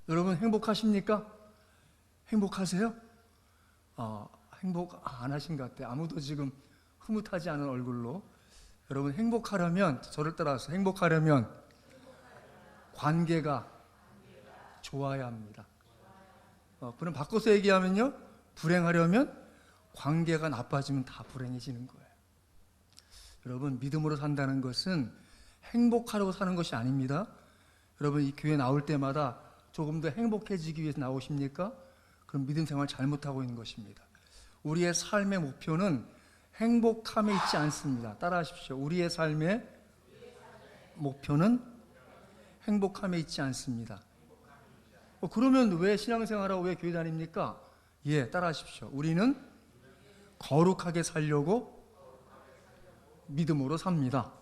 여러분 행복하십니까? 행복하세요? 행복 안 하신 것 같아요. 아무도 지금 흐뭇하지 않은 얼굴로. 여러분 행복하려면, 저를 따라서 행복하려면 관계가 좋아야 합니다. 그럼 바꿔서 얘기하면요, 불행하려면 관계가 나빠지면 다 불행해지는 거예요. 여러분 믿음으로 산다는 것은 행복하려고 사는 것이 아닙니다. 여러분 이 교회 나올 때마다 조금 더 행복해지기 위해서 나오십니까? 그럼 믿음 생활 잘못하고 있는 것입니다. 우리의 삶의 목표는 행복함에 있지 않습니다. 따라하십시오. 우리의 삶의 목표는 행복함에 있지 않습니다. 그러면 왜 신앙생활하고 왜 교회 다닙니까? 따라하십시오. 우리는 거룩하게 살려고 믿음으로 삽니다.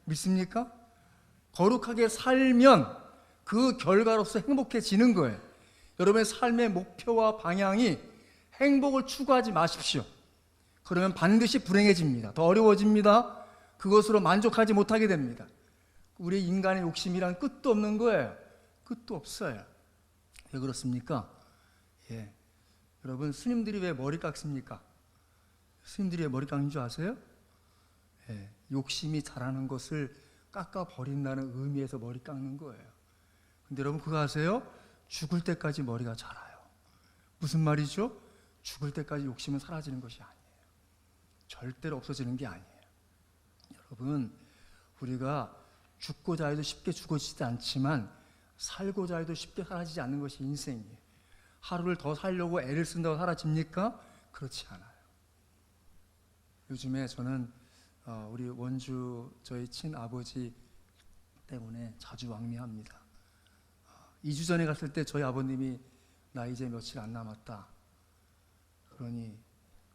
믿습니까? 거룩하게 살면 그 결과로서 행복해지는 거예요. 여러분의 삶의 목표와 방향이 행복을 추구하지 마십시오. 그러면 반드시 불행해집니다. 더 어려워집니다. 그것으로 만족하지 못하게 됩니다. 우리 인간의 욕심이란 끝도 없는 거예요. 끝도 없어요. 왜 그렇습니까? 여러분 스님들이 왜 머리 깎습니까? 스님들이 왜 머리 깎는 줄 아세요? 욕심이 자라는 것을 깎아버린다는 의미에서 머리 깎는 거예요. 근데 여러분 그거 아세요? 죽을 때까지 머리가 자라요. 무슨 말이죠? 죽을 때까지 욕심은 사라지는 것이 아니에요. 절대로 없어지는 게 아니에요. 여러분 우리가 죽고자 해도 쉽게 죽어지지 않지만 살고자 해도 쉽게 사라지지 않는 것이 인생이에요. 하루를 더 살려고 애를 쓴다고 사라집니까? 그렇지 않아요. 요즘에 저는 우리 원주 저희 친아버지 때문에 자주 왕래합니다. 2주 전에 갔을 때 저희 아버님이 나 이제 며칠 안 남았다. 그러니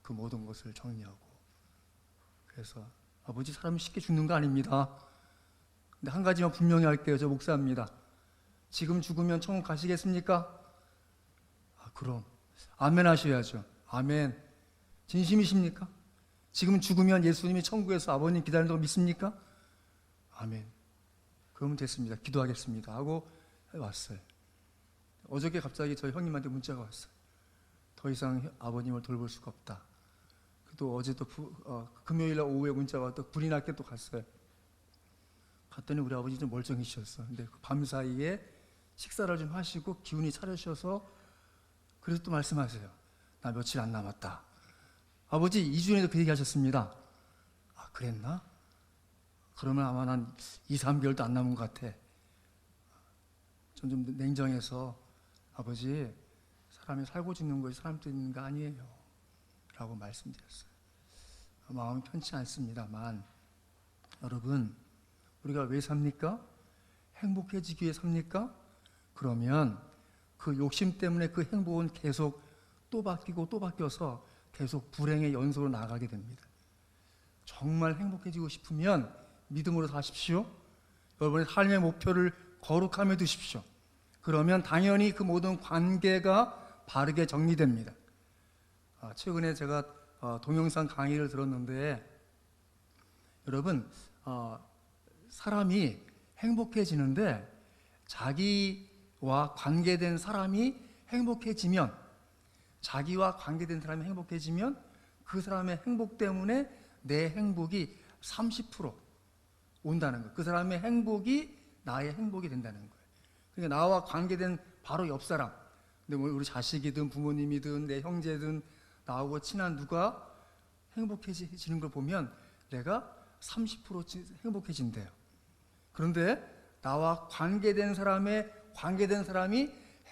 그 모든 것을 정리하고, 그래서 아버지 사람이 쉽게 죽는 거 아닙니다. 근데 한 가지만 분명히 할게요. 저 목사입니다. 지금 죽으면 천국 가시겠습니까? 그럼 아멘 하셔야죠. 아멘. 진심이십니까? 지금 죽으면 예수님이 천국에서 아버님 기다린다고 믿습니까? 아멘. 그러면 됐습니다. 기도하겠습니다 하고 왔어요. 어저께 갑자기 저희 형님한테 문자가 왔어요. 더 이상 아버님을 돌볼 수가 없다. 또 어제 또 금요일 날 오후에 문자가 또 불이 났게 또 갔어요. 갔더니 우리 아버지 좀 멀쩡해지셨어. 근데 그 밤 사이에 식사를 좀 하시고 기운이 차려셔서 그래서 또 말씀하세요. 나 며칠 안 남았다. 아버지 2주 전에도 그 얘기 하셨습니다. 그랬나? 그러면 아마 난 2, 3개월도 안 남은 것 같아. 좀 냉정해서 아버지 사람이 살고 죽는 것이 사람 때문인 거 아니에요 라고 말씀드렸어요. 마음이 편치 않습니다만 여러분 우리가 왜 삽니까? 행복해지기 위해 삽니까? 그러면 그 욕심 때문에 그 행복은 계속 또 바뀌고 또 바뀌어서 계속 불행의 연속으로 나아가게 됩니다. 정말 행복해지고 싶으면 믿음으로 사십시오. 여러분의 삶의 목표를 거룩함에 두십시오. 그러면 당연히 그 모든 관계가 바르게 정리됩니다. 최근에 제가 동영상 강의를 들었는데 여러분 사람이 행복해지는데 자기와 관계된 사람이 행복해지면 자기와 관계된 사람이 행복해지면 그 사람의 행복 때문에 내 행복이 30% 온다는 거예요. 그 사람의 행복이 나의 행복이 된다는 거예요. 그러니까 나와 관계된 바로 옆 사람, 근데 뭐 우리 자식이든 부모님이든 내 형제든 나하고 친한 누가 행복해지는 걸 보면 내가 30% 행복해진대요. 그런데 나와 관계된 사람이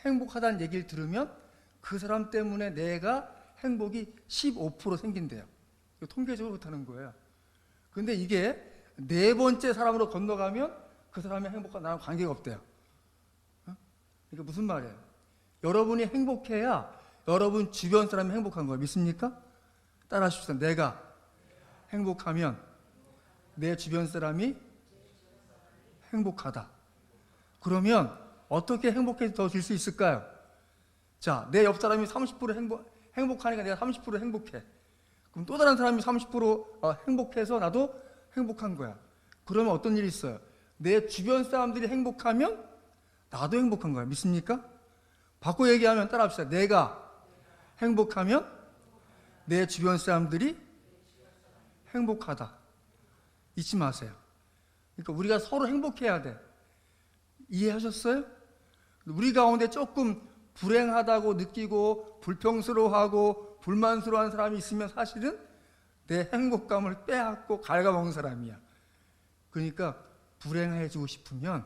행복하다는 얘기를 들으면 그 사람 때문에 내가 행복이 15% 생긴대요. 통계적으로 그렇다는 거예요. 그런데 이게 네 번째 사람으로 건너가면 그 사람의 행복과 나랑 관계가 없대요. 이게 무슨 말이에요? 여러분이 행복해야 여러분 주변 사람이 행복한 거예요. 믿습니까? 따라하십시오. 내가 행복하면 내 주변 사람이 행복하다. 그러면 어떻게 행복해질 수 있을까요? 자, 내 옆 사람이 30% 행복하니까 내가 30% 행복해. 그럼 또 다른 사람이 30% 행복해서 나도 행복한 거야. 그러면 어떤 일이 있어요? 내 주변 사람들이 행복하면 나도 행복한 거야. 믿습니까? 바꿔 얘기하면 따라합시다. 내가 행복하면 내 주변 사람들이 행복하다. 잊지 마세요. 그러니까 우리가 서로 행복해야 돼. 이해하셨어요? 우리 가운데 조금 불행하다고 느끼고 불평스러워하고 불만스러워하는 사람이 있으면 사실은 내 행복감을 빼앗고 갉아먹는 사람이야. 그러니까 불행해지고 싶으면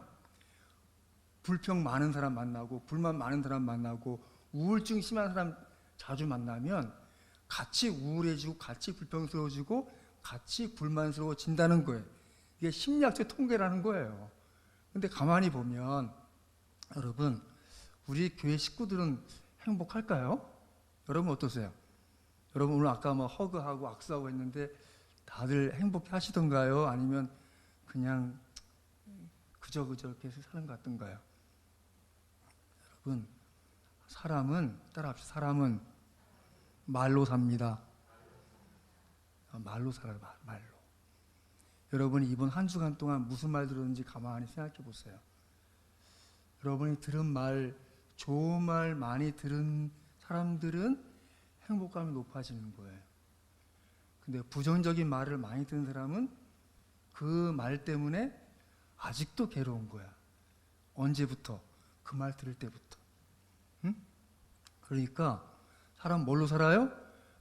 불평 많은 사람 만나고 불만 많은 사람 만나고 우울증 심한 사람 자주 만나면 같이 우울해지고 같이 불평스러워지고 같이 불만스러워진다는 거예요. 이게 심리학적 통계라는 거예요. 근데 가만히 보면 여러분, 우리 교회 식구들은 행복할까요? 여러분 어떠세요? 여러분 오늘 아까 뭐 허그하고 악수하고 했는데 다들 행복해 하시던가요? 아니면 그냥 그저 이렇게 사는 것 같던가요? 여러분, 사람은 따라합시다. 사람은 말로 삽니다. 말로 살아요. 말로. 여러분이 이번 한 주간 동안 무슨 말 들었는지 가만히 생각해 보세요. 여러분이 들은 말, 좋은 말 많이 들은 사람들은 행복감이 높아지는 거예요. 근데 부정적인 말을 많이 듣는 사람은 그 말 때문에 아직도 괴로운 거야. 언제부터? 그 말 들을 때부터. 응? 그러니까 사람 뭘로 살아요?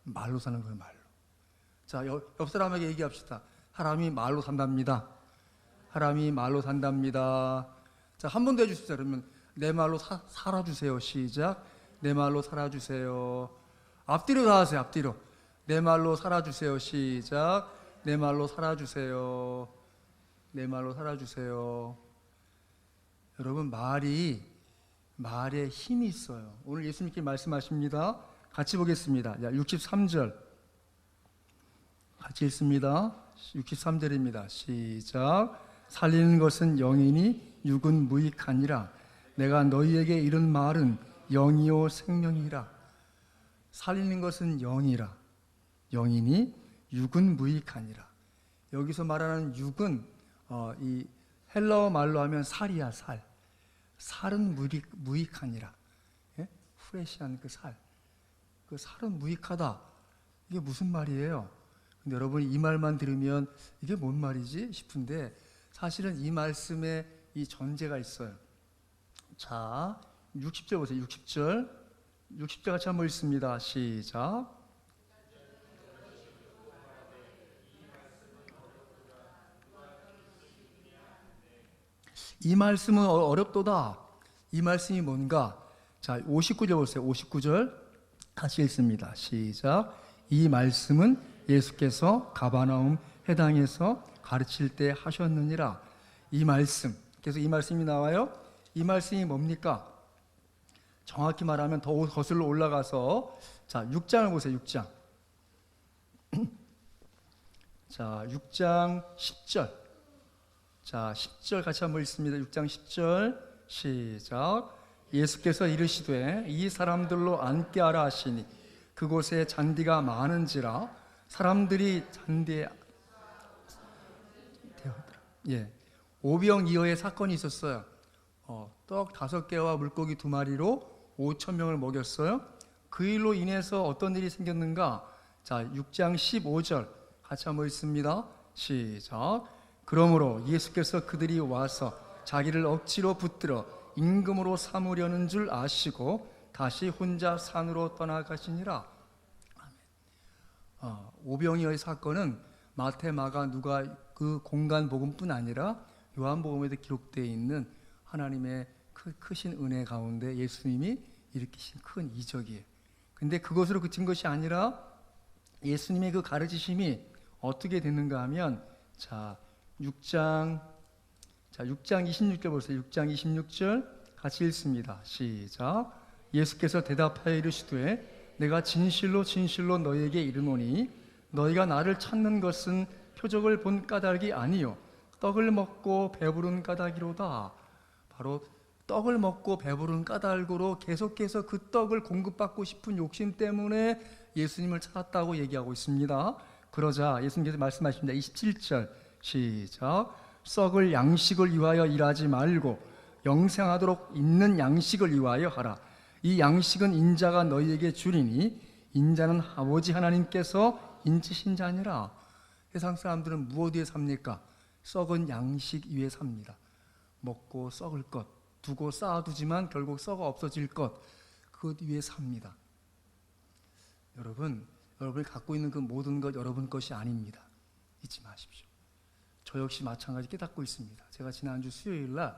말로 사는 거예요. 말로. 자, 옆 사람에게 얘기합시다. 사람이 말로 산답니다. 사람이 말로 산답니다. 자, 한 번 더 해주십시오. 그러면 내 말로 살아주세요. 시작. 내 말로 살아주세요. 앞뒤로 다 하세요. 앞뒤로. 내 말로 살아주세요. 시작. 내 말로 살아주세요. 내 말로 살아주세요. 여러분, 말에 힘이 있어요. 오늘 예수님께 말씀하십니다. 같이 보겠습니다. 63절 같이 읽습니다. 63절입니다. 시작. 살리는 것은 영이니 육은 무익하니라. 내가 너희에게 이른 말은 영이요 생명이라. 살리는 것은 영이라. 영이니 육은 무익하니라. 여기서 말하는 육은 이 헬라어 말로 하면 살이야. 살. 살은 무익하니라. 예? 후레시한 그 살. 그 살은 무익하다. 이게 무슨 말이에요? 근데 여러분이 이 말만 들으면 이게 뭔 말이지 싶은데 사실은 이 말씀에 이 전제가 있어요. 자, 60절 보세요. 60절 같이 한번 읽습니다. 시작. 이 말씀은 어렵도다. 이 말씀이 뭔가? 자, 59절 보세요. 59절 같이 읽습니다. 시작. 이 말씀은 예수께서 가버나움 회당에서 가르칠 때 하셨느니라. 이 말씀, 그래서 이 말씀이 나와요. 이 말씀이 뭡니까? 정확히 말하면 더 거슬러 올라가서 자, 6장을 보세요. 6장. 자, 6장 10절. 자, 10절 같이 한번 읽습니다. 6장 10절 시작. 예수께서 이르시되 이 사람들로 앉게 하라 하시니 그곳에 잔디가 많은지라 사람들이 잔디에 예, 오병이어의 사건이 있었어요. 떡 5개와 물고기 2마리로 5,000명을 먹였어요. 그 일로 인해서 어떤 일이 생겼는가? 자, 6장 15절 같이 한번 읽습니다. 시작. 그러므로 예수께서 그들이 와서 자기를 억지로 붙들어 임금으로 삼으려는 줄 아시고 다시 혼자 산으로 떠나가시니라. 오병이어의 사건은 마태, 마가, 누가 그 공간 복음뿐 아니라 요한복음에도 기록되어 있는 하나님의 크신 은혜 가운데 예수님이 일으키신 큰 이적이에요. 근데 그것으로 그친 것이 아니라 예수님의 그 가르치심이 어떻게 됐는가 하면 자, 6장 26절 보세요. 6장 26절 같이 읽습니다. 시작. 예수께서 대답하여 이르시되 내가 진실로 진실로 너희에게 이르노니 너희가 나를 찾는 것은 표적을 본 까닭이 아니요 떡을 먹고 배부른 까닭이로다. 바로 떡을 먹고 배부른 까닭으로 계속해서 그 떡을 공급받고 싶은 욕심 때문에 예수님을 찾았다고 얘기하고 있습니다. 그러자 예수님께서 말씀하십니다. 27절 시작. 썩을 양식을 위하여 일하지 말고 영생하도록 있는 양식을 위하여 하라. 이 양식은 인자가 너희에게 주리니 인자는 아버지 하나님께서 인치신 자니라. 세상 사람들은 무엇 위에 삽니까? 썩은 양식 위에 삽니다. 먹고 썩을 것, 두고 쌓아두지만 결국 썩어 없어질 것, 그것 위에 삽니다. 여러분이 갖고 있는 그 모든 것 여러분 것이 아닙니다. 잊지 마십시오. 저 역시 마찬가지 깨닫고 있습니다. 제가 지난주 수요일 날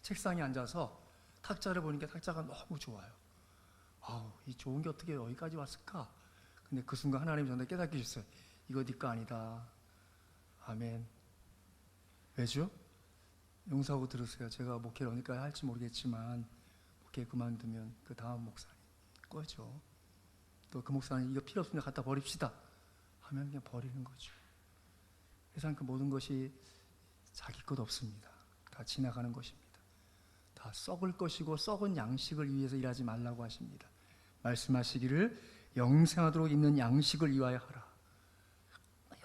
책상에 앉아서 탁자를 보니까 탁자가 너무 좋아요. 이 좋은 게 어떻게 여기까지 왔을까? 근데 그 순간 하나님이 저한테 깨닫게 해주셨어요. 이거 네 거 아니다. 아멘. 왜죠? 용서하고 들으세요. 제가 목회를 어디까지 할지 모르겠지만 목회 그만두면 그 다음 목사님 꺼죠. 또 그 목사님 이거 필요 없으니까 갖다 버립시다 하면 그냥 버리는 거죠. 세상 그 모든 것이 자기 것 없습니다. 다 지나가는 것입니다. 다 썩을 것이고 썩은 양식을 위해서 일하지 말라고 하십니다. 말씀하시기를 영생하도록 있는 양식을 위하여 하라.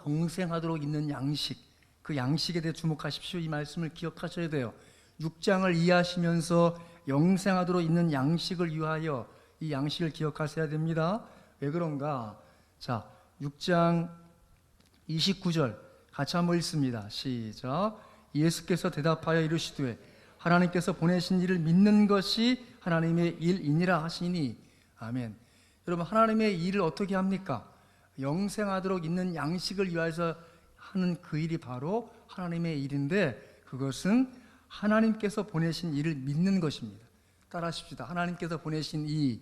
영생하도록 있는 양식, 그 양식에 대해 주목하십시오. 이 말씀을 기억하셔야 돼요. 6장을 이해하시면서 영생하도록 있는 양식을 위하여 이 양식을 기억하셔야 됩니다. 왜 그런가? 자, 6장 29절 같이 한번 읽습니다. 시작. 예수께서 대답하여 이르시되 하나님께서 보내신 일을 믿는 것이 하나님의 일이니라 하시니. 아멘. 여러분, 하나님의 일을 어떻게 합니까? 영생하도록 있는 양식을 위하여서 하는 그 일이 바로 하나님의 일인데, 그것은 하나님께서 보내신 일을 믿는 것입니다. 따라하십시다. 하나님께서 보내신 이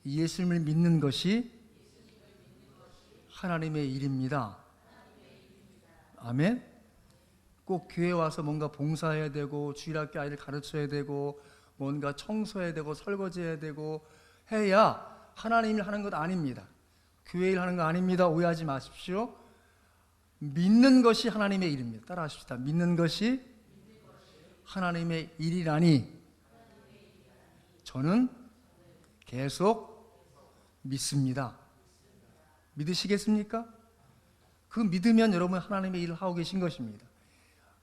예수님을 믿는 것이 하나님의 일입니다. 아멘. 꼭 교회 와서 뭔가 봉사해야 되고 주일학교 아이들 가르쳐야 되고 뭔가 청소해야 되고 설거지해야 되고 해야 하나님 일 하는 것 아닙니다. 교회 일 하는 거 아닙니다. 오해하지 마십시오. 믿는 것이 하나님의 일입니다. 따라하십시다. 믿는 것이 하나님의 일이라니 저는 계속 믿습니다. 믿으시겠습니까? 그 믿으면 여러분 하나님의 일을 하고 계신 것입니다.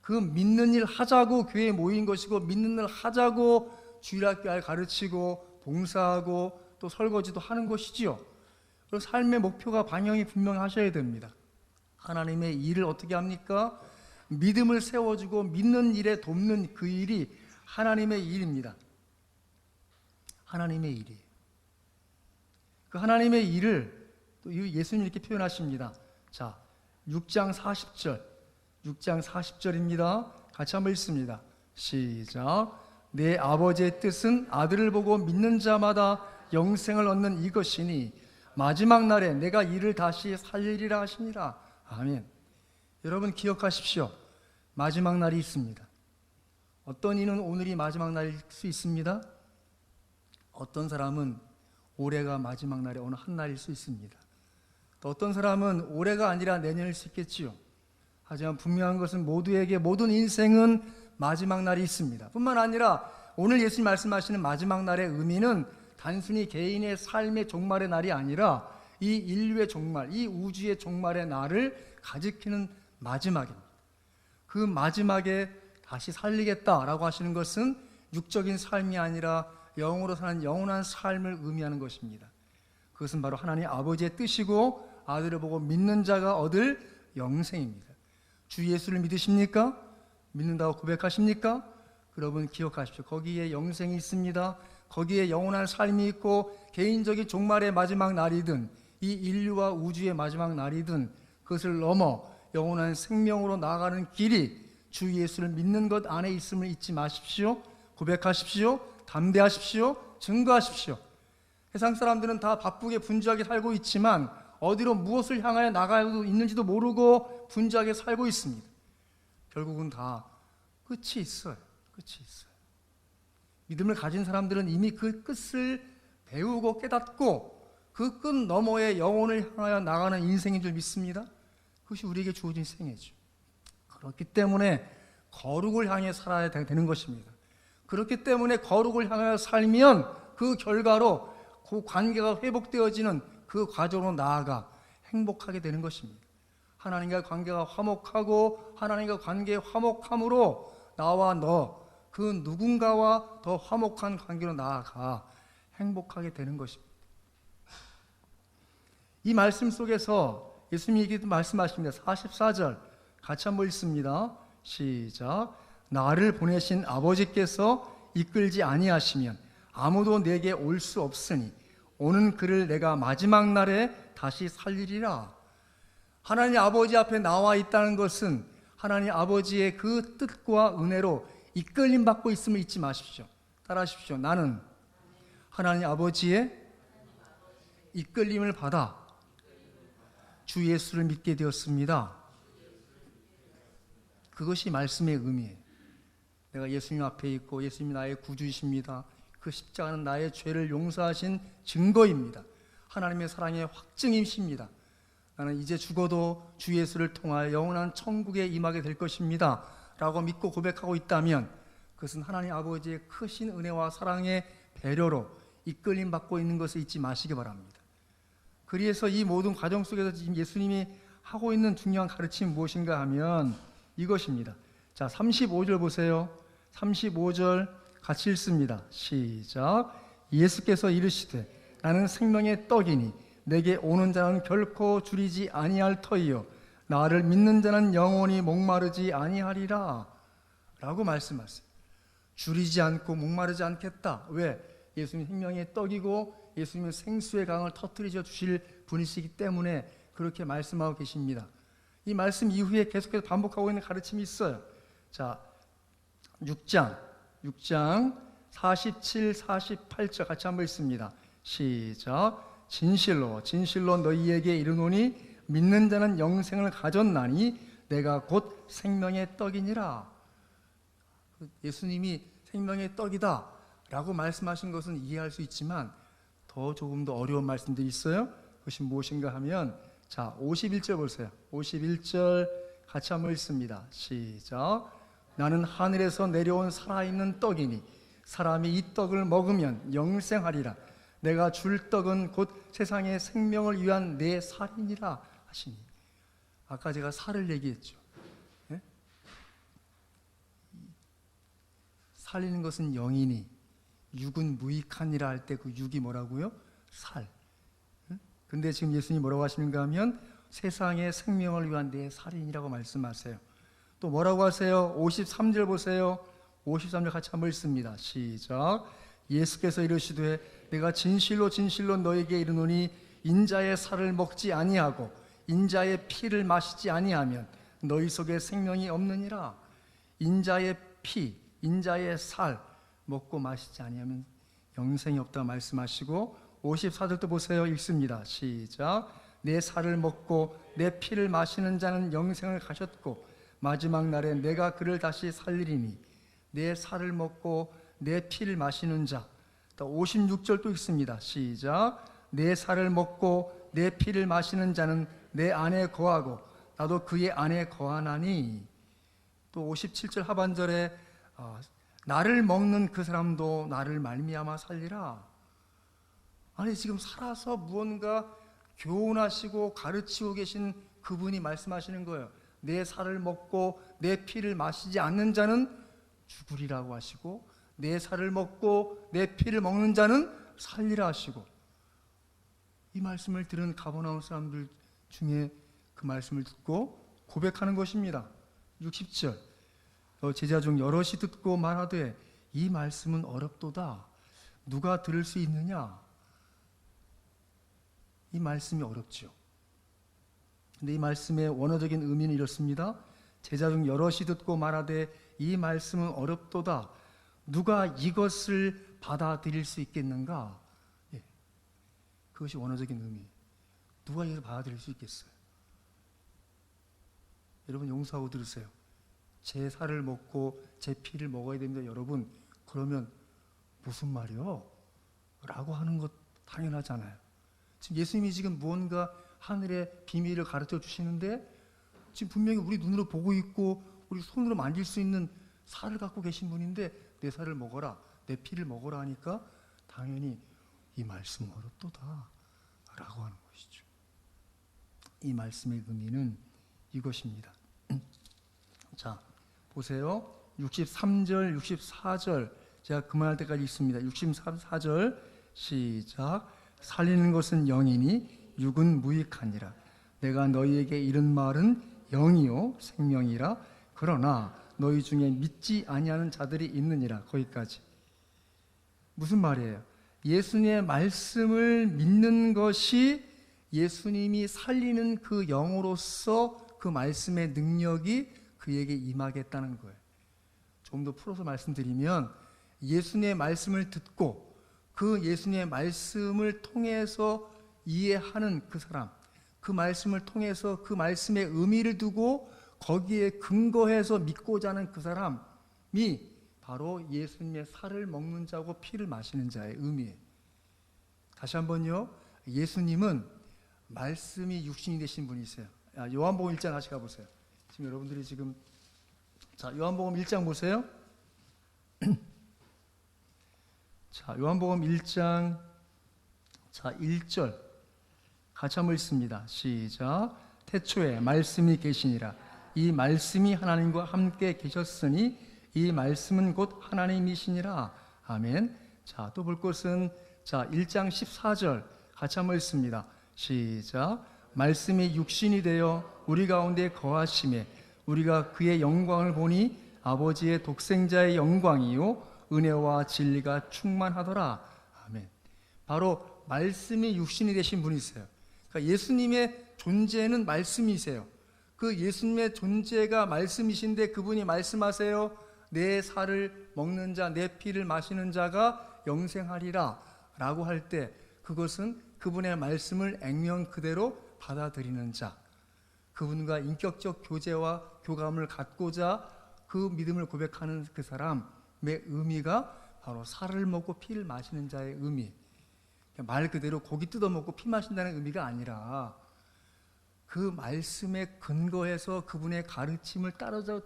그 믿는 일 하자고 교회에 모인 것이고, 믿는 일 하자고 주일학교 아이 가르치고 봉사하고 또 설거지도 하는 것이지요. 그리고 삶의 목표가 방향이 분명하셔야 됩니다. 하나님의 일을 어떻게 합니까? 믿음을 세워주고 믿는 일에 돕는 그 일이 하나님의 일입니다. 하나님의 일이에요. 그 하나님의 일을 또 예수님 이렇게 표현하십니다. 자, 6장 40절입니다. 같이 한번 읽습니다. 시작. 내 아버지의 뜻은 아들을 보고 믿는 자마다 영생을 얻는 이것이니 마지막 날에 내가 이를 다시 살리리라 하시니라. 아멘. 여러분 기억하십시오. 마지막 날이 있습니다. 어떤 이는 오늘이 마지막 날일 수 있습니다. 어떤 사람은 올해가 마지막 날의 어느 한 날일 수 있습니다. 또 어떤 사람은 올해가 아니라 내년일 수 있겠지요. 하지만 분명한 것은 모두에게 모든 인생은 마지막 날이 있습니다. 뿐만 아니라 오늘 예수님 말씀하시는 마지막 날의 의미는 단순히 개인의 삶의 종말의 날이 아니라 이 인류의 종말, 이 우주의 종말의 날을 가리키는 마지막입니다. 그 마지막에 다시 살리겠다라고 하시는 것은 육적인 삶이 아니라 영으로 사는 영원한 삶을 의미하는 것입니다. 그것은 바로 하나님 아버지의 뜻이고 아들을 보고 믿는 자가 얻을 영생입니다. 주 예수를 믿으십니까? 믿는다고 고백하십니까? 여러분 기억하십시오. 거기에 영생이 있습니다. 거기에 영원한 삶이 있고 개인적인 종말의 마지막 날이든 이 인류와 우주의 마지막 날이든 그것을 넘어 영원한 생명으로 나아가는 길이 주 예수를 믿는 것 안에 있음을 잊지 마십시오. 고백하십시오. 담대하십시오. 증거하십시오. 세상 사람들은 다 바쁘게 분주하게 살고 있지만 어디로 무엇을 향하여 나가고 있는지도 모르고 분주하게 살고 있습니다. 결국은 다 끝이 있어요. 끝이 있어요. 믿음을 가진 사람들은 이미 그 끝을 배우고 깨닫고 그 끝 너머의 영혼을 향하여 나가는 인생인 줄 믿습니다. 그것이 우리에게 주어진 생애죠. 그렇기 때문에 거룩을 향해 살아야 되는 것입니다. 그렇기 때문에 거룩을 향하여 살면 그 결과로 그 관계가 회복되어지는 그 과정으로 나아가 행복하게 되는 것입니다. 하나님과 관계가 화목하고 하나님과 관계의 화목함으로 나와 너, 그 누군가와 더 화목한 관계로 나아가 행복하게 되는 것입니다. 이 말씀 속에서 예수님이 말씀하십니다. 44절 같이 한번 읽습니다. 시작. 나를 보내신 아버지께서 이끌지 아니하시면 아무도 내게 올 수 없으니 오는 그를 내가 마지막 날에 다시 살리리라. 하나님 아버지 앞에 나와 있다는 것은 하나님 아버지의 그 뜻과 은혜로 이끌림 받고 있음을 잊지 마십시오. 따라하십시오. 나는 하나님 아버지의 이끌림을 받아 주 예수를 믿게 되었습니다. 그것이 말씀의 의미예요. 내가 예수님 앞에 있고 예수님이 나의 구주이십니다. 그 십자가는 나의 죄를 용서하신 증거입니다. 하나님의 사랑의 확증이십니다. 나는 이제 죽어도 주 예수를 통하여 영원한 천국에 임하게 될 것입니다 라고 믿고 고백하고 있다면 그것은 하나님 아버지의 크신 은혜와 사랑의 배려로 이끌림 받고 있는 것을 잊지 마시기 바랍니다. 그래서 이 모든 과정 속에서 지금 예수님이 하고 있는 중요한 가르침이 무엇인가 하면 이것입니다. 자, 35절 보세요. 35절 같이 읽습니다. 시작. 예수께서 이르시되 나는 생명의 떡이니 내게 오는 자는 결코 줄이지 아니할 터이요 나를 믿는 자는 영원히 목마르지 아니하리라 라고 말씀하세요. 줄이지 않고 목마르지 않겠다. 왜? 예수님 생명의 떡이고 예수님은 생수의 강을 터뜨리셔 주실 분이시기 때문에 그렇게 말씀하고 계십니다. 이 말씀 이후에 계속해서 반복하고 있는 가르침이 있어요. 자, 6장 47, 48절 같이 한번 읽습니다. 시작. 진실로 진실로 너희에게 이르노니 믿는 자는 영생을 가졌나니 내가 곧 생명의 떡이니라. 예수님이 생명의 떡이다 라고 말씀하신 것은 이해할 수 있지만 더 조금 더 어려운 말씀들이 있어요. 그것이 무엇인가 하면 자, 51절 보세요. 51절 같이 한번 읽습니다. 시작. 나는 하늘에서 내려온 살아있는 떡이니 사람이 이 떡을 먹으면 영생하리라. 내가 줄 떡은 곧 세상의 생명을 위한 내 살이니라 하시니. 아까 제가 살을 얘기했죠. 네? 살리는 것은 영이니 육은 무익하니라 할 때 그 육이 뭐라고요? 살. 근데 지금 예수님이 뭐라고 하시는가 하면 세상의 생명을 위한 내 살인이라고 말씀하세요. 또 뭐라고 하세요? 53절 보세요. 53절 같이 한번 읽습니다. 시작. 예수께서 이르시되 내가 진실로 진실로 너에게 이르노니 인자의 살을 먹지 아니하고 인자의 피를 마시지 아니하면 너희 속에 생명이 없느니라. 인자의 피, 인자의 살 먹고 마시지 아니하면 영생이 없다 말씀하시고 54절도 보세요. 읽습니다. 시작. 내 살을 먹고 내 피를 마시는 자는 영생을 가졌고 마지막 날에 내가 그를 다시 살리리니 내 살을 먹고 내 피를 마시는 자. 또 56절도 읽습니다. 시작. 내 살을 먹고 내 피를 마시는 자는 내 안에 거하고 나도 그의 안에 거하나니. 또 57절 하반절에 나를 먹는 그 사람도 나를 말미암아 살리라. 아니 지금 살아서 무언가 교훈하시고 가르치고 계신 그분이 말씀하시는 거예요. 내 살을 먹고 내 피를 마시지 않는 자는 죽으리라고 하시고 내 살을 먹고 내 피를 먹는 자는 살리라 하시고. 이 말씀을 들은 가버나움 사람들 중에 그 말씀을 듣고 고백하는 것입니다. 60절 제자 중 여럿이 듣고 말하되 이 말씀은 어렵도다. 누가 들을 수 있느냐? 이 말씀이 어렵죠. 근데 이 말씀의 원어적인 의미는 이렇습니다. 제자 중 여럿이 듣고 말하되 이 말씀은 어렵도다. 누가 이것을 받아들일 수 있겠는가? 예. 그것이 원어적인 의미. 누가 이것을 받아들일 수 있겠어요? 여러분 용서하고 들으세요. 제 살을 먹고 제 피를 먹어야 됩니다. 여러분 그러면 무슨 말이요? 라고 하는 것 당연하잖아요. 지금 예수님이 지금 무언가 하늘의 비밀을 가르쳐 주시는데 지금 분명히 우리 눈으로 보고 있고 우리 손으로 만질 수 있는 살을 갖고 계신 분인데 내 살을 먹어라, 내 피를 먹어라 하니까 당연히 이 말씀 어렵도다 라고 하는 것이죠. 이 말씀의 의미는 이것입니다. 자, 보세요. 63절, 64절 제가 그만할 때까지 읽습니다. 64절 시작. 살리는 것은 영이니 육은 무익하니라. 내가 너희에게 이른 말은 영이요 생명이라. 그러나 너희 중에 믿지 아니하는 자들이 있느니라. 거기까지. 무슨 말이에요? 예수님의 말씀을 믿는 것이 예수님이 살리는 그 영으로서 그 말씀의 능력이 그에게 임하겠다는 거예요. 좀 더 풀어서 말씀드리면 예수님의 말씀을 듣고 그 예수님의 말씀을 통해서 이해하는 그 사람, 그 말씀을 통해서 그 말씀의 의미를 두고 거기에 근거해서 믿고자 하는 그 사람이 바로 예수님의 살을 먹는 자고 피를 마시는 자의 의미예요. 다시 한번요. 예수님은 말씀이 육신이 되신 분이세요. 요한복음 1장 다시 가보세요. 지금 여러분들이 지금 요한복음 1장 보세요. 자, 요한복음 1장 1절 같이 한번 읽습니다. 시작. 태초에 말씀이 계시니라. 이 말씀이 하나님과 함께 계셨으니 이 말씀은 곧 하나님이시니라. 아멘. 자, 또 볼 것은 1장 14절 같이 한번 읽습니다. 시작. 말씀이 육신이 되어 우리 가운데 거하심에 우리가 그의 영광을 보니 아버지의 독생자의 영광이요 은혜와 진리가 충만하더라. 아멘. 바로 말씀이 육신이 되신 분이세요. 그러니까 예수님의 존재는 말씀이세요. 그 예수님의 존재가 말씀이신데 그분이 말씀하세요. 내 살을 먹는 자, 내 피를 마시는 자가 영생하리라 라고 할 때 그것은 그분의 말씀을 액면 그대로 받아들이는 자, 그분과 인격적 교제와 교감을 갖고자 그 믿음을 고백하는 그 사람의 의미가 바로 살을 먹고 피를 마시는 자의 의미. 말 그대로 고기 뜯어먹고 피 마신다는 의미가 아니라 그 말씀에 근거해서 그분의 가르침을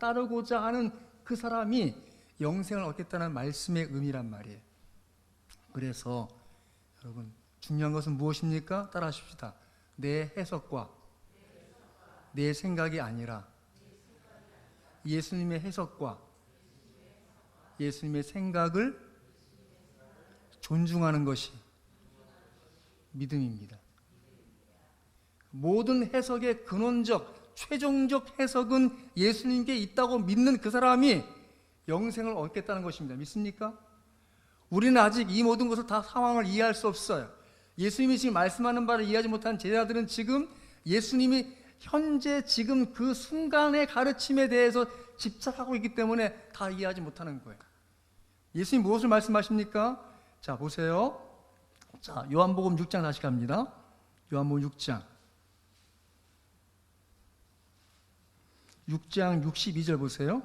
따르고자 하는 그 사람이 영생을 얻겠다는 말씀의 의미란 말이에요. 그래서 여러분 중요한 것은 무엇입니까? 따라하십시다. 내 해석과 내 생각이 아니라 예수님의 해석과 예수님의 생각을 존중하는 것이 믿음입니다. 모든 해석의 근원적, 최종적 해석은 예수님께 있다고 믿는 그 사람이 영생을 얻겠다는 것입니다. 믿습니까? 우리는 아직 이 모든 것을 다 상황을 이해할 수 없어요. 예수님이 지금 말씀하는 바를 이해하지 못한 제자들은 지금 예수님이 현재 지금 그 순간의 가르침에 대해서 집착하고 있기 때문에 다 이해하지 못하는 거예요. 예수님 무엇을 말씀하십니까? 자, 보세요. 자, 요한복음 6장 다시 갑니다. 요한복음 6장 62절 보세요.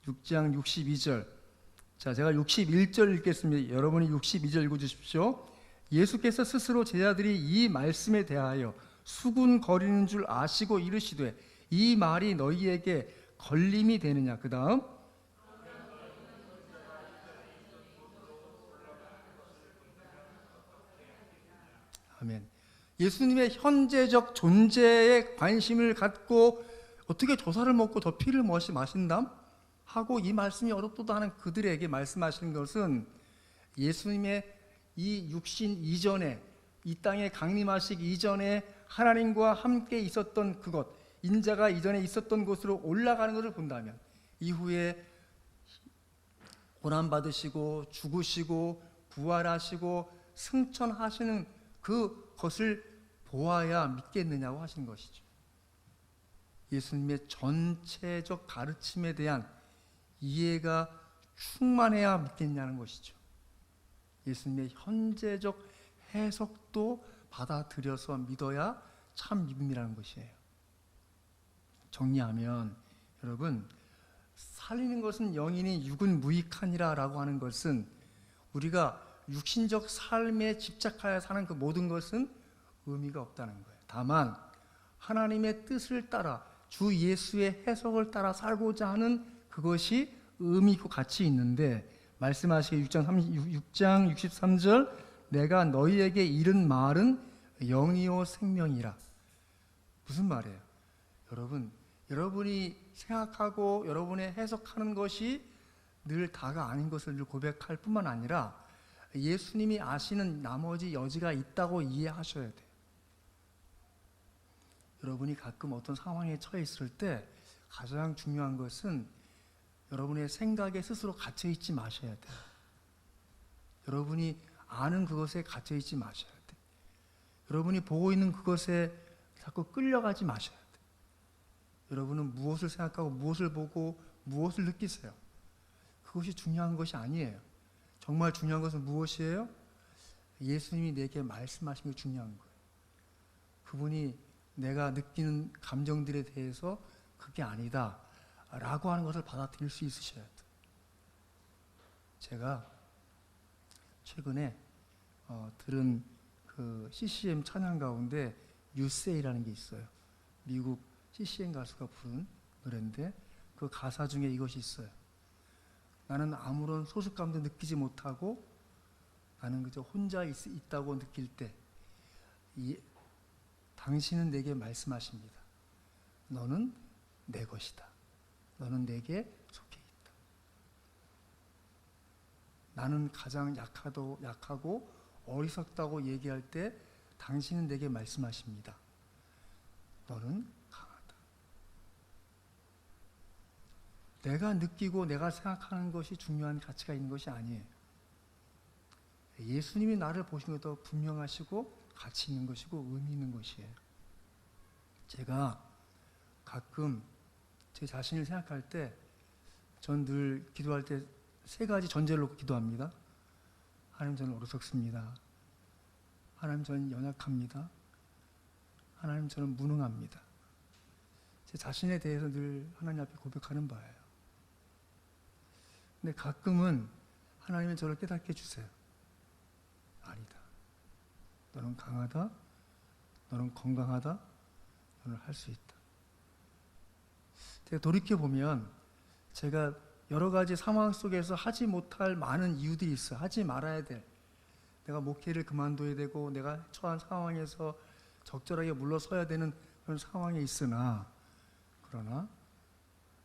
6장 62절. 자, 제가 61절 읽겠습니다. 여러분이 62절 읽어주십시오. 예수께서 스스로 제자들이 이 말씀에 대하여 수군거리는 줄 아시고 이르시되 이 말이 너희에게 걸림이 되느냐. 그 다음 아멘. 예수님의 현재적 존재에 관심을 갖고 어떻게 조사를 먹고 더 피를 마신담? 하고 이 말씀이 어렵도다 하는 그들에게 말씀하시는 것은 예수님의 이 육신 이전에 이 땅에 강림하시기 이전에 하나님과 함께 있었던 그것, 인자가 이전에 있었던 곳으로 올라가는 것을 본다면 이후에 고난받으시고 죽으시고 부활하시고 승천하시는 그것을 보아야 믿겠느냐고 하신 것이죠. 예수님의 전체적 가르침에 대한 이해가 충만해야 믿겠냐는 것이죠. 예수님의 현재적 해석도 받아들여서 믿어야 참 믿음이라는 것이에요. 정리하면 여러분, 살리는 것은 영이니 육은 무익하니라 라고 하는 것은 우리가 육신적 삶에 집착하여 사는 그 모든 것은 의미가 없다는 거예요. 다만 하나님의 뜻을 따라 주 예수의 해석을 따라 살고자 하는 그것이 의미 있고 가치 있는데 말씀하시기 6장 63절 내가 너희에게 이른 말은 영이요 생명이라. 무슨 말이에요? 여러분이 생각하고 여러분이 해석하는 것이 늘 다가 아닌 것을 늘 고백할 뿐만 아니라 예수님이 아시는 나머지 여지가 있다고 이해하셔야 돼요. 여러분이 가끔 어떤 상황에 처해 있을 때 가장 중요한 것은 여러분의 생각에 스스로 갇혀 있지 마셔야 돼요. 여러분이 아는 그것에 갇혀 있지 마셔야 돼요. 여러분이 보고 있는 그것에 자꾸 끌려가지 마셔야 돼요. 여러분은 무엇을 생각하고 무엇을 보고 무엇을 느끼세요? 그것이 중요한 것이 아니에요. 정말 중요한 것은 무엇이에요? 예수님이 내게 말씀하신 게 중요한 거예요. 그분이 내가 느끼는 감정들에 대해서 그게 아니다 라고 하는 것을 받아들일 수 있으셔야 돼요. 제가 최근에 들은 그 CCM 찬양 가운데 You Say라는 게 있어요. 미국 CCM 가수가 부른 노래인데 그 가사 중에 이것이 있어요. 나는 아무런 소속감도 느끼지 못하고 나는 그저 혼자 있다고 느낄 때 당신은 내게 말씀하십니다. 너는 내 것이다. 너는 내게 속해 있다. 나는 가장 약하고 어리석다고 얘기할 때 당신은 내게 말씀하십니다. 너는 강하다. 내가 느끼고 내가 생각하는 것이 중요한 가치가 있는 것이 아니에요. 예수님이 나를 보시는 것도 분명하시고 가치 있는 것이고 의미 있는 것이에요. 제가 가끔 제 자신을 생각할 때 전 늘 기도할 때 세 가지 전제를 놓고 기도합니다. 하나님, 저는 어리석습니다. 하나님, 저는 연약합니다. 하나님, 저는 무능합니다. 제 자신에 대해서 늘 하나님 앞에 고백하는 바예요. 근데 가끔은 하나님은 저를 깨닫게 해주세요. 아니다. 너는 강하다. 너는 건강하다. 너는 할 수 있다. 제가 돌이켜보면 제가 여러 가지 상황 속에서 하지 못할 많은 이유들이 있어요. 하지 말아야 될. 내가 목회를 그만둬야 되고 내가 처한 상황에서 적절하게 물러서야 되는 그런 상황에 있으나 그러나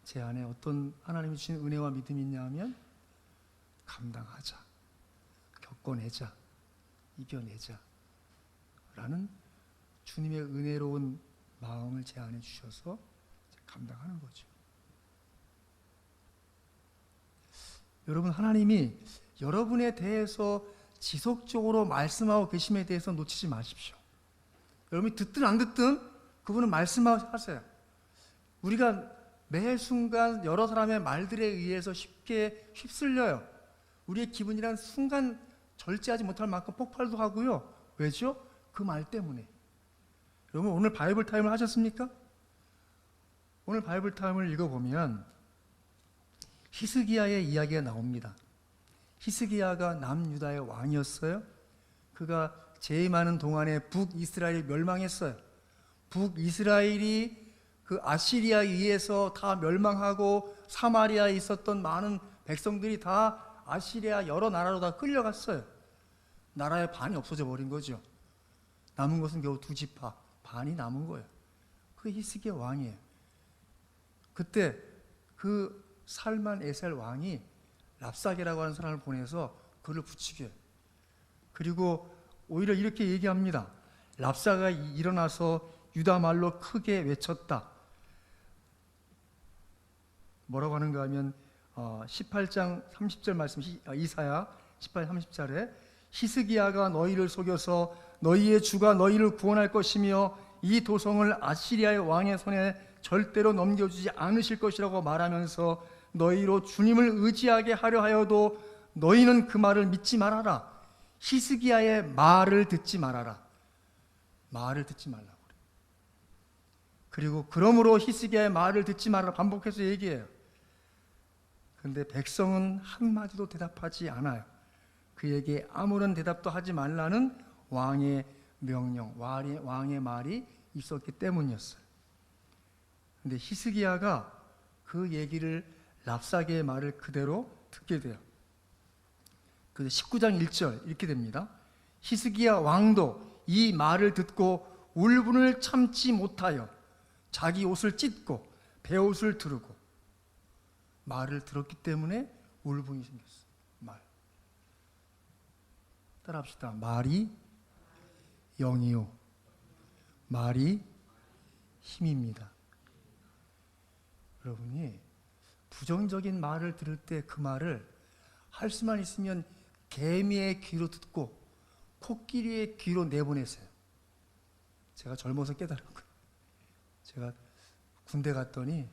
제 안에 어떤 하나님이 주신 은혜와 믿음이 있냐 하면 감당하자. 겪어내자. 이겨내자. 라는 주님의 은혜로운 마음을 제 안에 주셔서 감당하는 거죠. 여러분, 하나님이 여러분에 대해서 지속적으로 말씀하고 계심에 대해서 놓치지 마십시오. 여러분이 듣든 안 듣든 그분은 말씀하세요. 우리가 매 순간 여러 사람의 말들에 의해서 쉽게 휩쓸려요. 우리의 기분이란 순간 절제하지 못할 만큼 폭발도 하고요. 왜죠? 그 말 때문에. 여러분, 오늘 바이블 타임을 하셨습니까? 오늘 바이블 타임을 읽어보면 히스기야의 이야기가 나옵니다. 히스기야가 남유다의 왕이었어요. 그가 재임하는 동안에 북이스라엘이 멸망했어요. 북이스라엘이 그 아시리아에 의해서 다 멸망하고 사마리아에 있었던 많은 백성들이 다 아시리아 여러 나라로 다 끌려갔어요. 나라의 반이 없어져 버린 거죠. 남은 것은 겨우 두 지파, 반이 남은 거예요. 그게 히스기야 왕이에요. 그때 그 살만 에셀 왕이 랍사게라고 하는 사람을 보내서 그를 부추겨요. 그리고 오히려 이렇게 얘기합니다. 랍사가 일어나서 유다 말로 크게 외쳤다. 뭐라고 하는가 하면 18장 30절 말씀, 이사야 18장 30절에 히스기야가 너희를 속여서 너희의 주가 너희를 구원할 것이며 이 도성을 아시리아의 왕의 손에 절대로 넘겨주지 않으실 것이라고 말하면서 너희로 주님을 의지하게 하려 하여도 너희는 그 말을 믿지 말아라. 히스기야의 말을 듣지 말아라. 말을 듣지 말라고 그래. 그리고 그러므로 히스기야의 말을 듣지 말아라 반복해서 얘기해요. 그런데 백성은 한마디도 대답하지 않아요. 그에게 아무런 대답도 하지 말라는 왕의 명령, 왕의 말이 있었기 때문이었어요. 그런데 히스기야가 그 얘기를 랍사게의 말을 그대로 듣게 돼요. 그래서 19장 1절 이렇게 됩니다. 히스기야 왕도 이 말을 듣고 울분을 참지 못하여 자기 옷을 찢고 베옷을 두르고 말을 들었기 때문에 울분이 생겼어. 말. 따라합시다. 말이 영이요, 말이 힘입니다. 여러분이 부정적인 말을 들을 때 그 말을 할 수만 있으면 개미의 귀로 듣고 코끼리의 귀로 내보내세요. 제가 젊어서 깨달은 거예요. 제가 군대 갔더니,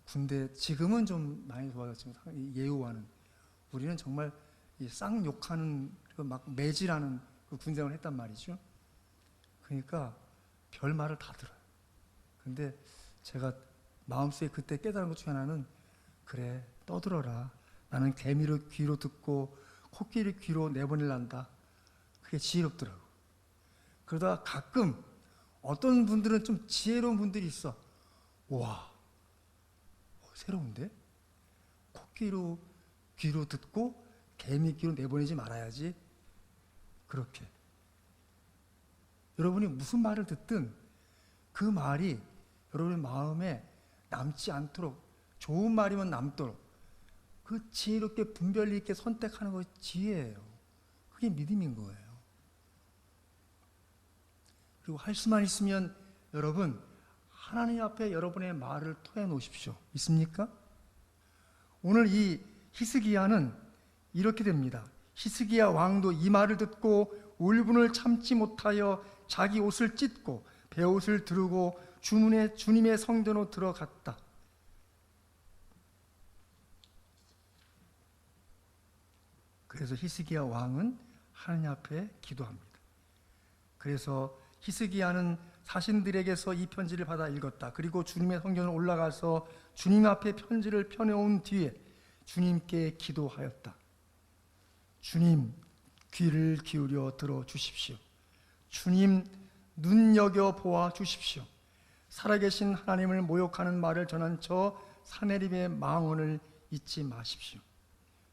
군대 지금은 좀 많이 좋아졌지만 예우와는 우리는 정말 쌍욕하는 막 매질하는 그 군생활을 했단 말이죠. 그러니까 별 말을 다 들어요. 근데 제가 마음속에 그때 깨달은 것 중에 하나는, 그래 떠들어라. 나는 개미를 귀로 듣고 코끼리 귀로 내보낼란다. 그게 지혜롭더라고. 그러다 가끔 어떤 분들은 좀 지혜로운 분들이 있어. 와, 새로운데? 코끼리 귀로 듣고 개미 귀로 내보내지 말아야지. 그렇게 여러분이 무슨 말을 듣든 그 말이 여러분의 마음에 남지 않도록, 좋은 말이면 남도록 그 지혜롭게 분별력 있게 선택하는 것이 지혜예요. 그게 믿음인 거예요. 그리고 할 수만 있으면 여러분, 하나님 앞에 여러분의 말을 토해 놓으십시오. 있습니까? 오늘 이 히스기야는 이렇게 됩니다. 히스기야 왕도 이 말을 듣고 울분을 참지 못하여 자기 옷을 찢고 베옷을 두르고 주님의 성전으로 들어갔다. 그래서 히스기야 왕은 하나님 앞에 기도합니다. 그래서 히스기야는 사신들에게서 이 편지를 받아 읽었다. 그리고 주님의 성전을 올라가서 주님 앞에 편지를 펴내온 뒤에 주님께 기도하였다. 주님, 귀를 기울여 들어 주십시오. 주님, 눈여겨 보아 주십시오. 살아계신 하나님을 모욕하는 말을 전한 저 사내립의 망언을 잊지 마십시오.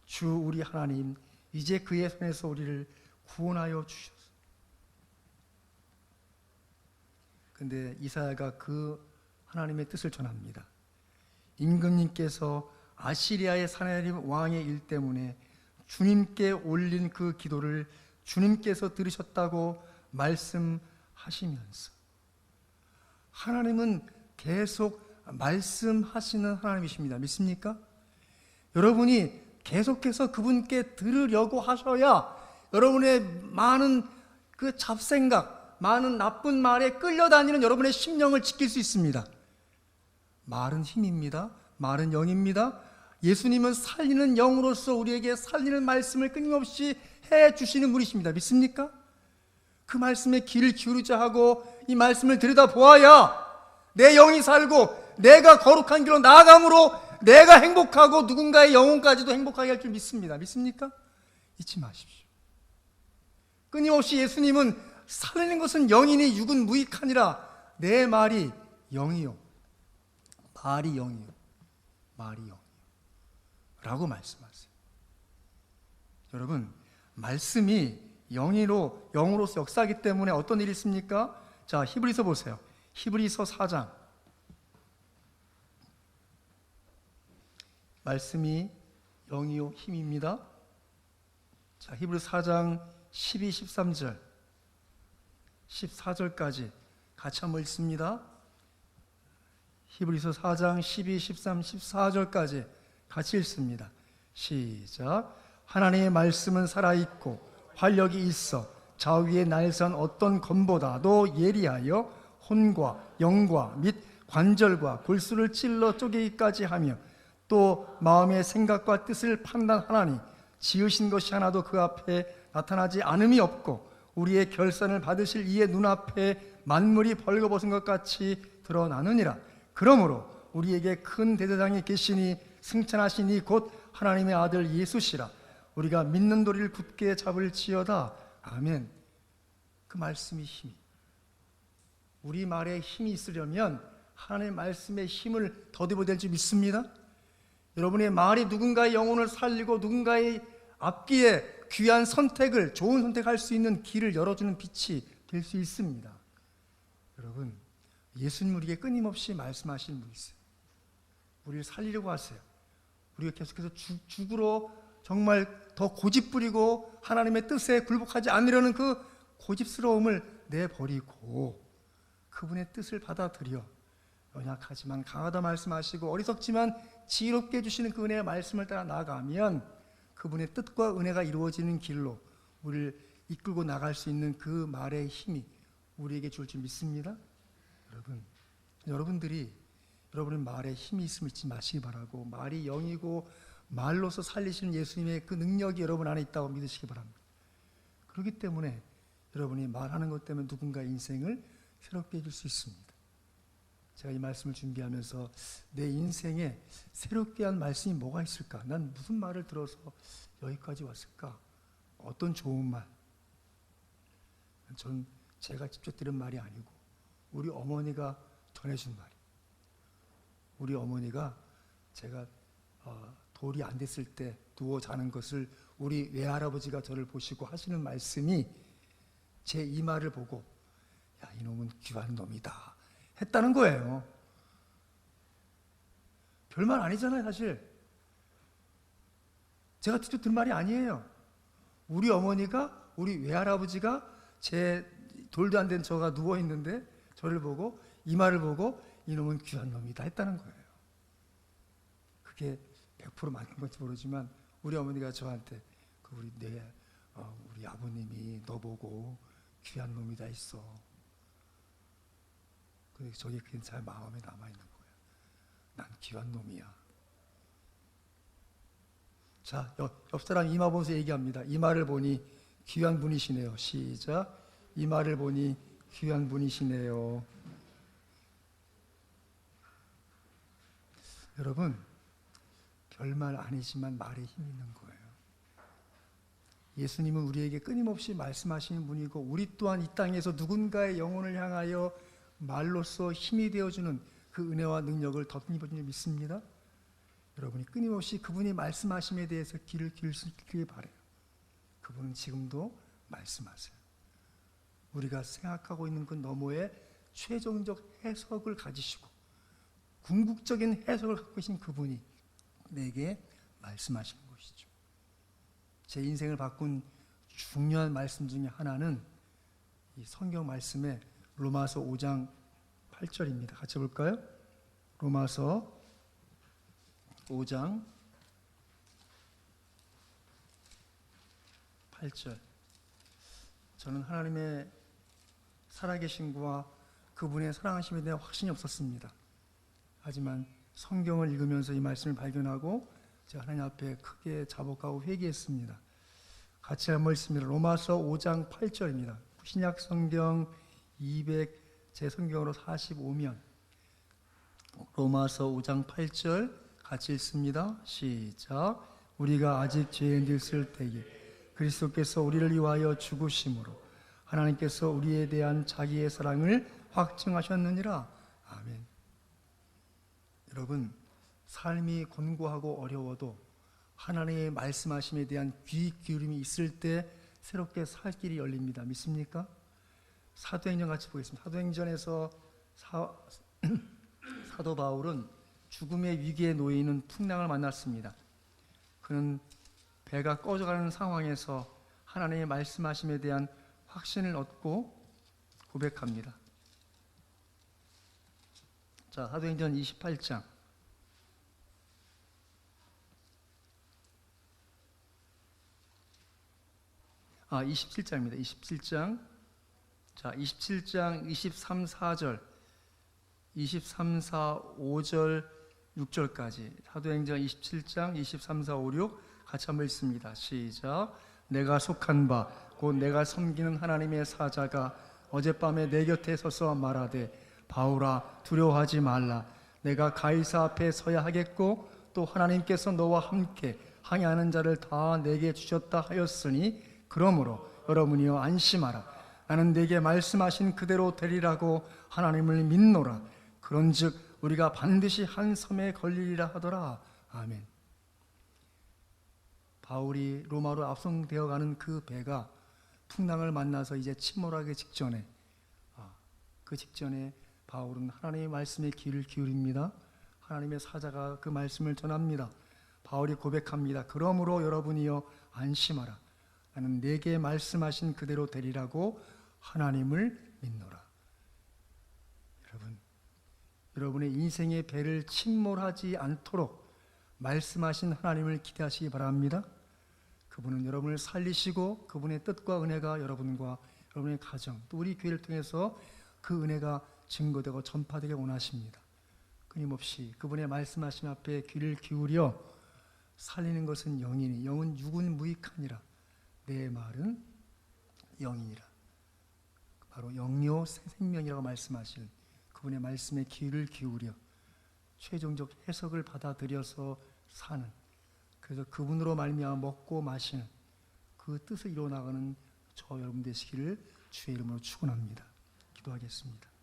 주 우리 하나님, 이제 그의 손에서 우리를 구원하여 주시옵소서. 근데 이사야가 그 하나님의 뜻을 전합니다. 임금님께서 아시리아의 사내립 왕의 일 때문에 주님께 올린 그 기도를 주님께서 들으셨다고 말씀하시면서, 하나님은 계속 말씀하시는 하나님이십니다. 믿습니까? 여러분이 계속해서 그분께 들으려고 하셔야 여러분의 많은 그 잡생각, 많은 나쁜 말에 끌려다니는 여러분의 심령을 지킬 수 있습니다. 말은 힘입니다. 말은 영입니다. 예수님은 살리는 영으로서 우리에게 살리는 말씀을 끊임없이 해주시는 분이십니다. 믿습니까? 그 말씀에 귀를 기울이자 하고 이 말씀을 들여다보아야 내 영이 살고 내가 거룩한 길로 나아감으로 내가 행복하고 누군가의 영혼까지도 행복하게 할 줄 믿습니다. 믿습니까? 잊지 마십시오. 끊임없이 예수님은 살리는 것은 영이니 육은 무익하니라. 내 말이 영이요, 말이 영이요, 말이 영이요 라고 말씀하세요. 여러분, 말씀이 영으로서 역사하기 때문에 어떤 일이 있습니까? 자, 히브리서 보세요. 히브리서 4장. 말씀이 영이요 힘입니다. 자, 히브리서 4장 12, 13절 14절까지 같이 한번 읽습니다. 히브리서 4장 12, 13, 14절까지 같이 읽습니다. 시작. 하나님의 말씀은 살아있고 활력이 있어 좌우에 날선 어떤 검보다도 예리하여 혼과 영과 및 관절과 골수를 찔러 쪼개기까지 하며 또 마음의 생각과 뜻을 판단하나니 지으신 것이 하나도 그 앞에 나타나지 않음이 없고 우리의 결산을 받으실 이의 눈앞에 만물이 벌거벗은 것 같이 드러나느니라. 그러므로 우리에게 큰 대제사장이 계시니 승천하신 이 곧 하나님의 아들 예수시라. 우리가 믿는 도리를 굳게 잡을지어다. 아멘. 그 말씀이 힘이, 우리 말에 힘이 있으려면 하나님의 말씀의 힘을 더듬어야 될 줄 믿습니다. 여러분의 말이 누군가의 영혼을 살리고 누군가의 앞기에 귀한 선택을, 좋은 선택할 수 있는 길을 열어주는 빛이 될 수 있습니다. 여러분, 예수님 우리에게 끊임없이 말씀하시는 분이세요. 우리를 살리려고 하세요. 우리가 계속해서 죽으러 정말 더 고집부리고 하나님의 뜻에 굴복하지 않으려는 그 고집스러움을 내버리고 그분의 뜻을 받아들여 연약하지만 강하다 말씀하시고 어리석지만 지혜롭게 해주시는 그 은혜의 말씀을 따라 나아가면 그분의 뜻과 은혜가 이루어지는 길로 우리를 이끌고 나갈 수 있는 그 말의 힘이 우리에게 줄 줄 믿습니다. 여러분들이 여러분의 말에 힘이 있음을 잊지 마시기 바라고, 말이 영이고 말로서 살리시는 예수님의 그 능력이 여러분 안에 있다고 믿으시기 바랍니다. 그렇기 때문에 여러분이 말하는 것 때문에 누군가의 인생을 새롭게 해줄 수 있습니다. 제가 이 말씀을 준비하면서 내 인생에 새롭게 한 말씀이 뭐가 있을까? 난 무슨 말을 들어서 여기까지 왔을까? 어떤 좋은 말? 전 제가 직접 들은 말이 아니고 우리 어머니가 전해준 말이에요. 우리 어머니가 제가 돌이 안 됐을 때 누워 자는 것을 우리 외할아버지가 저를 보시고 하시는 말씀이 제 이마를 보고 야, 이놈은 귀한 놈이다 했다는 거예요. 별말 아니잖아요, 사실. 제가 직접 든 말이 아니에요. 우리 어머니가, 우리 외할아버지가 제 돌도 안 된 저가 누워 있는데 저를 보고 이마를 보고 이놈은 귀한 놈이다 했다는 거예요. 그게 100% 맞는 건지 모르지만 우리 어머니가 저한테 우리 아버님이 너 보고 귀한 놈이다 했어. 근데 저게 그게 잘 마음에 남아 있는 거예요. 난 귀한 놈이야. 자, 옆 사람 이마 보면서 얘기합니다. 이마를 보니 귀한 분이시네요. 시작. 이마를 보니 귀한 분이시네요. 여러분, 별말 아니지만 말에 힘이 있는 거예요. 예수님은 우리에게 끊임없이 말씀하시는 분이고 우리 또한 이 땅에서 누군가의 영혼을 향하여 말로써 힘이 되어주는 그 은혜와 능력을 덧입어 주는 믿습니다. 여러분이 끊임없이 그분이 말씀하심에 대해서 귀를 기울이길 바라요. 그분은 지금도 말씀하세요. 우리가 생각하고 있는 그 너머에 최종적 해석을 가지시고 궁극적인 해석을 갖고 계신 그분이 내게 말씀하시는 것이죠. 제 인생을 바꾼 중요한 말씀 중에 하나는 이 성경 말씀의 로마서 5장 8절입니다. 같이 볼까요? 로마서 5장 8절. 저는 하나님의 살아계심과 그분의 사랑하심에 대한 확신이 없었습니다. 하지만 성경을 읽으면서 이 말씀을 발견하고 제가 하나님 앞에 크게 자복하고 회개했습니다. 같이 한번 읽습니다. 로마서 5장 8절입니다. 신약 성경 200 제 성경으로 45면 로마서 5장 8절 같이 읽습니다. 시작. 우리가 아직 죄인 있을 때에 그리스도께서 우리를 위하여 죽으심으로 하나님께서 우리에 대한 자기의 사랑을 확증하셨느니라. 아멘. 여러분, 삶이 곤고하고 어려워도 하나님의 말씀하심에 대한 귀 기울임이 있을 때 새롭게 살 길이 열립니다. 믿습니까? 사도행전 같이 보겠습니다. 사도행전에서 사도 바울은 죽음의 위기에 놓여 있는 풍랑을 만났습니다. 그는 배가 꺼져가는 상황에서 하나님의 말씀하심에 대한 확신을 얻고 고백합니다. 자, 사도행전 28장 27장입니다. 27장. 자, 27장 23, 4절, 23, 4, 5절, 6절까지 사도행전 27장 23, 4, 5, 6 같이 한번 읽습니다. 시작. 내가 속한 바 곧 내가 섬기는 하나님의 사자가 어젯밤에 내 곁에 서서 말하되 바울아 두려워하지 말라. 내가 가이사 앞에 서야 하겠고 또 하나님께서 너와 함께 항해하는 자를 다 내게 주셨다 하였으니 그러므로 여러분이여 안심하라. 나는 내게 말씀하신 그대로 되리라고 하나님을 믿노라. 그런즉 우리가 반드시 한 섬에 걸리리라 하더라. 아멘. 바울이 로마로 압송되어 가는 그 배가 풍랑을 만나서 이제 침몰하기 직전에 바울은 하나님의 말씀에 귀를 기울입니다. 하나님의 사자가 그 말씀을 전합니다. 바울이 고백합니다. 그러므로 여러분이여 안심하라. 나는 내게 말씀하신 그대로 되리라고 하나님을 믿노라. 여러분의 인생의 배를 침몰하지 않도록 말씀하신 하나님을 기대하시기 바랍니다. 그분은 여러분을 살리시고 그분의 뜻과 은혜가 여러분과 여러분의 가정 또 우리 교회를 통해서 그 은혜가 증거되고 전파되게 원하십니다. 끊임없이 그분의 말씀하심 앞에 귀를 기울여 살리는 것은 영이니 영은 육은 무익하니라. 내 말은 영이니라. 바로 영요 생명이라고 말씀하시는 그분의 말씀에 귀를 기울여 최종적 해석을 받아들여서 사는, 그래서 그분으로 말미암아 먹고 마시는 그 뜻을 이루어 나가는 저 여러분 되시기를 주의 이름으로 축원합니다. 기도하겠습니다.